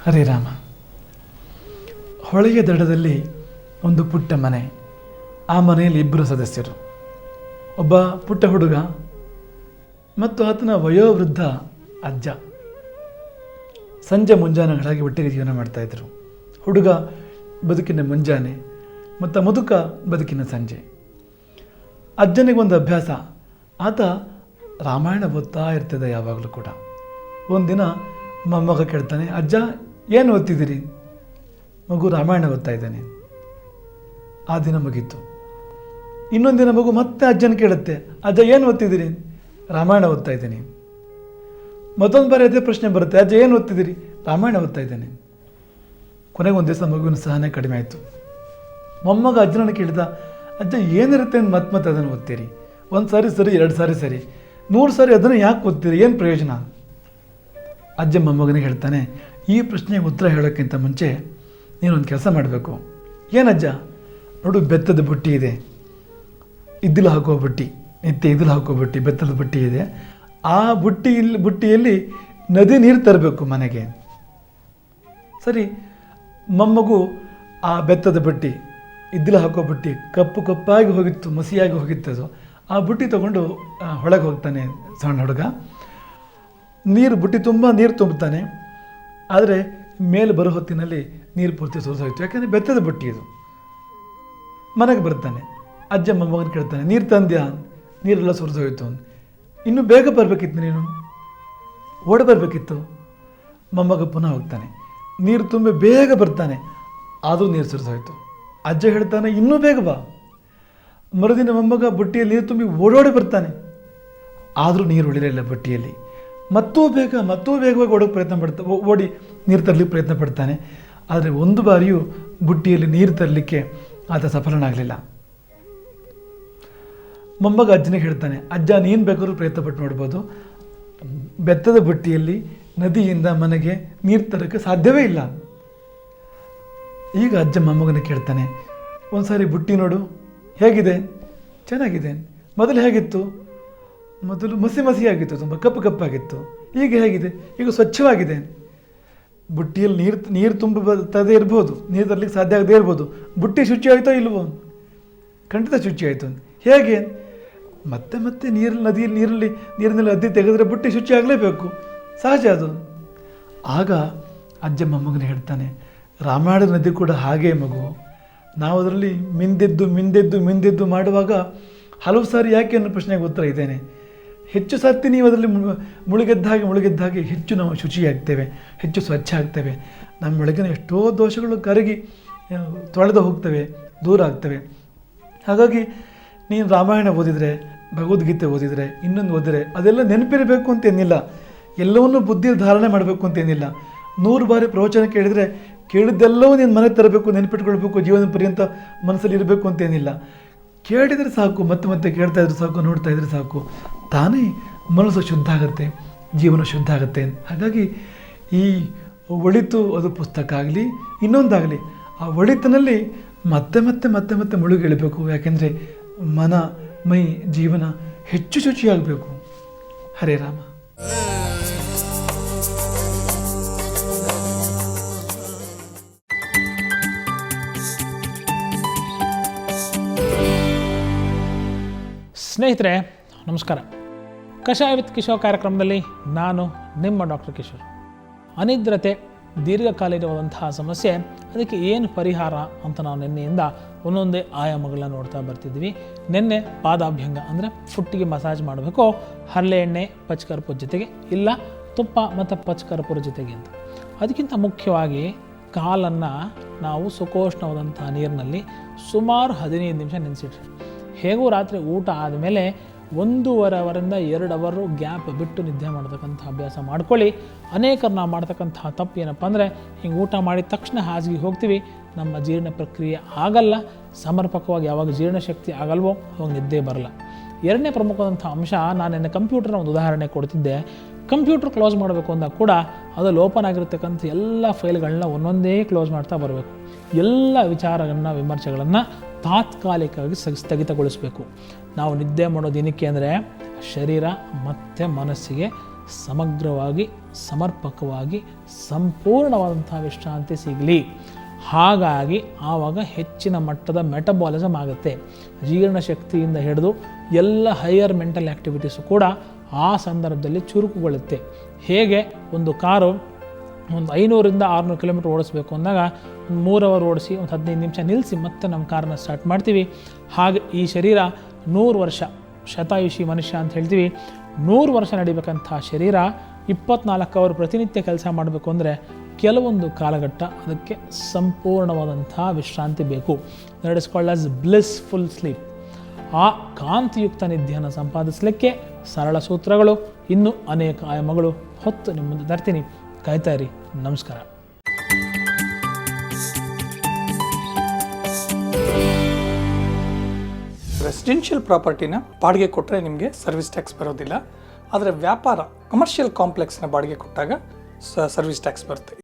ಹರೇ ರಾಮ. ಹೊಳೆಯ ದಡದಲ್ಲಿ ಒಂದು ಪುಟ್ಟ ಮನೆ. ಆ ಮನೆಯಲ್ಲಿ ಇಬ್ಬರು ಸದಸ್ಯರು, ಒಬ್ಬ ಪುಟ್ಟ ಹುಡುಗ ಮತ್ತು ಆತನ ವಯೋವೃದ್ಧ ಅಜ್ಜ. ಸಂಜೆ ಮುಂಜಾನೆಗಳಾಗಿ ಒಟ್ಟಿಗೆ ಜೀವನ ಮಾಡ್ತಾಯಿದ್ರು. ಹುಡುಗ ಬದುಕಿನ ಮುಂಜಾನೆ ಮತ್ತು ಮುದುಕ ಬದುಕಿನ ಸಂಜೆ. ಅಜ್ಜನಿಗೊಂದು ಅಭ್ಯಾಸ, ಆತ ರಾಮಾಯಣ ಓದ್ತಾ ಇರ್ತದೆ ಯಾವಾಗಲೂ ಕೂಡ. ಒಂದಿನ ಮೊಮ್ಮಗ ಕೇಳ್ತಾನೆ, ಅಜ್ಜ ಏನು ಓದ್ತಿದ್ದೀರಿ? ಮಗು ರಾಮಾಯಣ ಓದ್ತಾ ಇದ್ದಾನೆ. ಆ ದಿನ ಮುಗೀತು. ಇನ್ನೊಂದು ದಿನ ಮಗು ಮತ್ತೆ ಅಜ್ಜನ ಕೇಳುತ್ತೆ, ಅಜ್ಜ ಏನು ಓದ್ತಿದ್ದೀರಿ? ರಾಮಾಯಣ ಓದ್ತಾ ಇದ್ದೀನಿ. ಮತ್ತೊಂದು ಬಾರಿ ಅದೇ ಪ್ರಶ್ನೆ ಬರುತ್ತೆ, ಅಜ್ಜ ಏನು ಓದ್ತಿದ್ದೀರಿ? ರಾಮಾಯಣ ಓದ್ತಾ ಇದ್ದೇನೆ. ಕೊನೆಗೆ ಒಂದು ದಿವಸ ಮಗುವಿನ ಸಹನೆ ಕಡಿಮೆ ಆಯಿತು. ಮೊಮ್ಮಗ ಅಜ್ಜನನ್ನು ಕೇಳಿದ, ಅಜ್ಜ ಏನಿರುತ್ತೆ ಅಂತ ಮತ್ತೆ ಅದನ್ನು ಓದ್ತೀರಿ? ಒಂದು ಸಾರಿ ಸರಿ, 2 ಸಾರಿ ಸರಿ, 100 ಸಾರಿ ಅದನ್ನು ಯಾಕೆ ಓದ್ತೀರಿ? ಏನು ಪ್ರಯೋಜನ? ಅಜ್ಜ ಮೊಮ್ಮಗನಿಗೆ ಹೇಳ್ತಾನೆ, ಈ ಪ್ರಶ್ನೆಗೆ ಉತ್ತರ ಹೇಳೋಕ್ಕಿಂತ ಮುಂಚೆ ನೀನೊಂದು ಕೆಲಸ ಮಾಡಬೇಕು. ಏನಜ್ಜ? ನೋಡು, ಬೆತ್ತದ ಬುಟ್ಟಿ ಇದೆ, ಇದ್ದಿಲು ಹಾಕೋ ಬುಟ್ಟಿ, ನಿತ್ಯ ಇದ್ದಿಲು ಹಾಕೋ ಬುಟ್ಟಿ, ಬೆತ್ತದ ಬುಟ್ಟಿ ಇದೆ. ಆ ಬುಟ್ಟಿಯಲ್ಲಿ ನದಿ ನೀರು ತರಬೇಕು ಮನೆಗೆ. ಸರಿ, ಮೊಮ್ಮಗು ಆ ಬೆತ್ತದ ಬುಟ್ಟಿ, ಇದ್ದಿಲು ಹಾಕೋ ಬುಟ್ಟಿ ಕಪ್ಪು ಕಪ್ಪಾಗಿ ಹೋಗಿತ್ತು, ಮಸಿಯಾಗಿ ಹೋಗಿತ್ತದು. ಆ ಬುಟ್ಟಿ ತೊಗೊಂಡು ಹೊಳಗೆ ಹೋಗ್ತಾನೆ ಸಣ್ಣ ಹುಡುಗ. ಬುಟ್ಟಿ ತುಂಬ ನೀರು ತುಂಬುತ್ತಾನೆ. ಆದರೆ ಮೇಲೆ ಬರೋ ಹೊತ್ತಿನಲ್ಲಿ ನೀರು ಪೂರ್ತಿ ಸುರಿಸೋಯ್ತು, ಯಾಕೆಂದರೆ ಬೆತ್ತದ ಬುಟ್ಟಿ ಇದು. ಮನೆಗೆ ಬರ್ತಾನೆ. ಅಜ್ಜ ಮೊಮ್ಮಗನ ಕೇಳ್ತಾನೆ, ನೀರು ತಂದ್ಯಾ? ನೀರೆಲ್ಲ ಸುರಿಸೋಯ್ತು. ಇನ್ನೂ ಬೇಗ ಬರಬೇಕಿತ್ತು, ನೀನು ಓಡಿ ಬರಬೇಕಿತ್ತು. ಮೊಮ್ಮಗ ಪುನಃ ಹೋಗ್ತಾನೆ, ನೀರು ತುಂಬಿ ಬೇಗ ಬರ್ತಾನೆ, ಆದರೂ ನೀರು ಸುರಿಸೋಯ್ತು. ಅಜ್ಜ ಹೇಳ್ತಾನೆ, ಇನ್ನೂ ಬೇಗ ಬಾ. ಮರುದಿನ ಮೊಮ್ಮಗ ಬುಟ್ಟಿಯಲ್ಲಿ ನೀರು ತುಂಬಿ ಓಡೋಡಿ ಬರ್ತಾನೆ, ಆದರೂ ನೀರು ಉಳಿಲಿಲ್ಲ ಬುಟ್ಟಿಯಲ್ಲಿ. ಮತ್ತೂ ವೇಗವಾಗಿ ಓಡೋಕ್ಕೆ ಓಡಿ ನೀರು ತರಲಿಕ್ಕೆ ಪ್ರಯತ್ನ ಪಡ್ತಾನೆ. ಆದರೆ ಒಂದು ಬಾರಿಯೂ ಬುಟ್ಟಿಯಲ್ಲಿ ನೀರು ತರಲಿಕ್ಕೆ ಆತ ಸಫಲನಾಗಲಿಲ್ಲ. ಮೊಮ್ಮಗ ಅಜ್ಜನಿಗೆ ಹೇಳ್ತಾನೆ, ಅಜ್ಜ ನೀನು ಬೇಕಾದ್ರೂ ಪ್ರಯತ್ನ ಪಟ್ಟು ನೋಡ್ಬೋದು, ಬೆತ್ತದ ಬುಟ್ಟಿಯಲ್ಲಿ ನದಿಯಿಂದ ಮನೆಗೆ ನೀರು ತರೋಕ್ಕೆ ಸಾಧ್ಯವೇ ಇಲ್ಲ. ಈಗ ಅಜ್ಜ ಮೊಮ್ಮಗನ ಕೇಳ್ತಾನೆ, ಒಂದು ಸಾರಿ ಬುಟ್ಟಿ ನೋಡು, ಹೇಗಿದೆ? ಚೆನ್ನಾಗಿದೆ. ಮೊದಲು ಹೇಗಿತ್ತು? ಮೊದಲು ಮಸಿಯಾಗಿತ್ತು, ತುಂಬ ಕಪ್ಪಾಗಿತ್ತು. ಈಗ ಹೇಗಿದೆ? ಈಗ ಸ್ವಚ್ಛವಾಗಿದೆ. ಬುಟ್ಟಿಯಲ್ಲಿ ನೀರು ತುಂಬದೇ ಇರ್ಬೋದು, ನೀರು ತರಲಿಕ್ಕೆ ಸಾಧ್ಯ ಆಗದೇ ಇರ್ಬೋದು. ಬುಟ್ಟಿ ಶುಚಿ ಆಯಿತೋ ಇಲ್ವೋ? ಖಂಡಿತ ಶುಚಿ ಆಯಿತು. ಹೇಗೆ? ಮತ್ತೆ ನೀರಿನಲ್ಲಿ ಅದ್ದಿ ತೆಗೆದ್ರೆ ಬುಟ್ಟಿ ಶುಚಿ ಆಗಲೇಬೇಕು, ಸಹಜ ಅದು. ಆಗ ಅಜ್ಜ ಮೊಮ್ಮಗನ ಹೇಳ್ತಾನೆ, ರಾಮಾಯಣ ನದಿ ಕೂಡ ಹಾಗೇ ಮಗು. ನಾವು ಅದರಲ್ಲಿ ಮಿಂದೆದ್ದು ಮಾಡುವಾಗ ಹಲವು ಸಾರಿ ಯಾಕೆ ಅನ್ನೋ ಪ್ರಶ್ನೆಗೆ ಉತ್ತರ ಇದ್ದೇನೆ. ಹೆಚ್ಚು ಸರ್ತಿ ನೀವು ಅದರಲ್ಲಿ ಮುಳುಗೆದ್ದಾಗೆ ಹೆಚ್ಚು ನಾವು ಶುಚಿಯಾಗ್ತೇವೆ, ಹೆಚ್ಚು ಸ್ವಚ್ಛ ಆಗ್ತೇವೆ. ನಮ್ಮೊಳಗಿನ ಎಷ್ಟೋ ದೋಷಗಳು ಕರಗಿ ತೊಳೆದು ಹೋಗ್ತವೆ, ದೂರ ಆಗ್ತವೆ. ಹಾಗಾಗಿ ನೀನು ರಾಮಾಯಣ ಓದಿದರೆ, ಭಗವದ್ಗೀತೆ ಓದಿದರೆ, ಇನ್ನೊಂದು ಓದಿದರೆ ಅದೆಲ್ಲ ನೆನಪಿರಬೇಕು ಅಂತೇನಿಲ್ಲ, ಎಲ್ಲವನ್ನೂ ಬುದ್ಧಿಯಲ್ಲಿ ಧಾರಣೆ ಮಾಡಬೇಕು ಅಂತೇನಿಲ್ಲ. 100 ಬಾರಿ ಪ್ರವಚನ ಕೇಳಿದ್ದೆಲ್ಲವೂ ನೀನು ಮನೆಗೆ ತರಬೇಕು, ನೆನಪಿಟ್ಕೊಳ್ಬೇಕು, ಜೀವನ ಪರ್ಯಂತ ಮನಸ್ಸಲ್ಲಿ ಇರಬೇಕು ಅಂತೇನಿಲ್ಲ. ಕೇಳಿದರೆ ಸಾಕು, ಮತ್ತೆ ಕೇಳ್ತಾ ಇದ್ರೆ ಸಾಕು, ನೋಡ್ತಾ ಇದ್ರೆ ಸಾಕು, ತಾನೇ ಮನಸ್ಸು ಶುದ್ಧ ಆಗುತ್ತೆ, ಜೀವನ ಶುದ್ಧ ಆಗುತ್ತೆ. ಹಾಗಾಗಿ ಈ ಒಳಿತು, ಅದು ಪುಸ್ತಕ ಆಗಲಿ ಇನ್ನೊಂದಾಗಲಿ, ಆ ಒಳಿತಿನಲ್ಲಿ ಮತ್ತೆ ಮುಳುಗಿಳಬೇಕು. ಯಾಕೆಂದರೆ ಮನ, ಮೈ, ಜೀವನ ಹೆಚ್ಚು ಶುಚಿಯಾಗಬೇಕು. ಹರೇ ರಾಮ. ಸ್ನೇಹಿತರೆ ನಮಸ್ಕಾರ. ಕಷಾಯ ವಿತ್ ಕಿಶೋರ್ ಕಾರ್ಯಕ್ರಮದಲ್ಲಿ ನಾನು ನಿಮ್ಮ ಡಾಕ್ಟರ್ ಕಿಶೋರ್. ಅನಿದ್ರತೆ ದೀರ್ಘಕಾಲೀನವಾದಂತಹ ಸಮಸ್ಯೆ, ಅದಕ್ಕೆ ಏನು ಪರಿಹಾರ ಅಂತ ನಾವು ನಿನ್ನೆಯಿಂದ ಒಂದೊಂದೇ ಆಯಾಮಗಳನ್ನ ನೋಡ್ತಾ ಬರ್ತಿದ್ವಿ. ನಿನ್ನೆ ಪಾದಾಭ್ಯಂಗ ಅಂದರೆ ಫುಟ್ಟಿಗೆ ಮಸಾಜ್ ಮಾಡಬೇಕು, ಹರಳೆ ಎಣ್ಣೆ ಪಚ್ಕರ್ಪುರ ಜೊತೆಗೆ, ಇಲ್ಲ ತುಪ್ಪ ಮತ್ತು ಪಚ್ಕರ್ಪುರ ಜೊತೆಗೆ ಅಂತ. ಅದಕ್ಕಿಂತ ಮುಖ್ಯವಾಗಿ ಕಾಲನ್ನು ನಾವು ಸುಕೋಷ್ಣವಾದಂಥ ನೀರಿನಲ್ಲಿ ಸುಮಾರು 15 ನಿಮಿಷ ನೆನೆಸಿಟ್ರಿ. ಹೇಗೂ ರಾತ್ರಿ ಊಟ ಆದಮೇಲೆ 1.5 ಅವರಿಂದ 2 ಅವರು ಗ್ಯಾಪ್ ಬಿಟ್ಟು ನಿದ್ದೆ ಮಾಡ್ತಕ್ಕಂಥ ಅಭ್ಯಾಸ ಮಾಡ್ಕೊಳ್ಳಿ. ಅನೇಕರು ನಾವು ಮಾಡ್ತಕ್ಕಂಥ ತಪ್ಪು ಏನಪ್ಪ ಅಂದರೆ, ಹಿಂಗೆ ಊಟ ಮಾಡಿದ ತಕ್ಷಣ ಹಾಸಿಗೆ ಹೋಗ್ತೀವಿ, ನಮ್ಮ ಜೀರ್ಣ ಪ್ರಕ್ರಿಯೆ ಆಗಲ್ಲ, ಸಮರ್ಪಕವಾಗಿ ಯಾವಾಗ ಜೀರ್ಣಶಕ್ತಿ ಆಗಲ್ವೋ ಅವಾಗ ನಿದ್ದೆ ಬರಲ್ಲ. ಎರಡನೇ ಪ್ರಮುಖವಾದಂಥ ಅಂಶ, ನಾನು ಕಂಪ್ಯೂಟರ್ನ ಒಂದು ಉದಾಹರಣೆ ಕೊಡ್ತಿದ್ದೆ. ಕಂಪ್ಯೂಟರ್ ಕ್ಲೋಸ್ ಮಾಡಬೇಕು ಅಂದಾಗ ಕೂಡ ಅದಲ್ಲಿ ಓಪನ್ ಆಗಿರ್ತಕ್ಕಂಥ ಎಲ್ಲ ಫೈಲ್ಗಳನ್ನ ಒಂದೊಂದೇ ಕ್ಲೋಸ್ ಮಾಡ್ತಾ ಬರಬೇಕು. ಎಲ್ಲ ವಿಚಾರಗಳನ್ನ, ವಿಮರ್ಶೆಗಳನ್ನು ತಾತ್ಕಾಲಿಕವಾಗಿ ಸ್ಥಗಿತಗೊಳಿಸಬೇಕು. ನಾವು ನಿದ್ದೆ ಮಾಡೋದು ಏನಕ್ಕೆ ಅಂದರೆ ಶರೀರ ಮತ್ತು ಮನಸ್ಸಿಗೆ ಸಮಗ್ರವಾಗಿ ಸಮರ್ಪಕವಾಗಿ ಸಂಪೂರ್ಣವಾದಂಥ ವಿಶ್ರಾಂತಿ ಸಿಗಲಿ. ಹಾಗಾಗಿ ಆವಾಗ ಹೆಚ್ಚಿನ ಮಟ್ಟದ ಮೆಟಬಾಲಿಸಮ್ ಆಗುತ್ತೆ. ಜೀರ್ಣಶಕ್ತಿಯಿಂದ ಹಿಡಿದು ಎಲ್ಲ ಹೈಯರ್ ಮೆಂಟಲ್ ಆ್ಯಕ್ಟಿವಿಟೀಸು ಕೂಡ ಆ ಸಂದರ್ಭದಲ್ಲಿ ಚುರುಕುಗೊಳ್ಳುತ್ತೆ. ಹೇಗೆ ಒಂದು ಕಾರು ಒಂದು 500ರಿಂದ 600 ಕಿಲೋಮೀಟ್ರ್ ಓಡಿಸ್ಬೇಕು ಅಂದಾಗ ಒಂದು 3 ಅವರ್ ಓಡಿಸಿ ಒಂದು 15 ನಿಮಿಷ ನಿಲ್ಲಿಸಿ ಮತ್ತೆ ನಮ್ಮ ಕಾರನ್ನು ಸ್ಟಾರ್ಟ್ ಮಾಡ್ತೀವಿ. ಹಾಗೆ ಈ ಶರೀರ 100 ವರ್ಷ ಶತಾಯುಷಿ ಮನುಷ್ಯ ಅಂತ ಹೇಳ್ತೀವಿ. 100 ವರ್ಷ ನಡಿಬೇಕಂಥ ಶರೀರ 24 ಅವರ್ ಪ್ರತಿನಿತ್ಯ ಕೆಲಸ ಮಾಡಬೇಕು ಅಂದರೆ ಕೆಲವೊಂದು ಕಾಲಘಟ್ಟ ಅದಕ್ಕೆ ಸಂಪೂರ್ಣವಾದಂಥ ವಿಶ್ರಾಂತಿ ಬೇಕು. That is called as blissful sleep. ಆ ಕಾಂತಿಯುಕ್ತ ನಿದ್ದೆಯನ್ನು ಸಂಪಾದಿಸಲಿಕ್ಕೆ ಸರಳ ಸೂತ್ರಗಳು, ಇನ್ನೂ ಅನೇಕ ಆಯಾಮಗಳು ಹೊತ್ತು ನಿಮ್ಮ ಮುಂದೆ ತರ್ತೀನಿ. ಕಾಯ್ತಾ ಇರಿ. ನಮಸ್ಕಾರ. ರೆಸಿಡೆನ್ಷಿಯಲ್ ಪ್ರಾಪರ್ಟಿನ ಬಾಡಿಗೆ ಕೊಟ್ಟರೆ ನಿಮಗೆ ಸರ್ವಿಸ್ ಟ್ಯಾಕ್ಸ್ ಬರೋದಿಲ್ಲ. ಆದರೆ ವ್ಯಾಪಾರ ಕಮರ್ಷಿಯಲ್ ಕಾಂಪ್ಲೆಕ್ಸ್ನ ಬಾಡಿಗೆ ಕೊಟ್ಟಾಗ ಸರ್ವಿಸ್ ಟ್ಯಾಕ್ಸ್ ಬರುತ್ತೆ.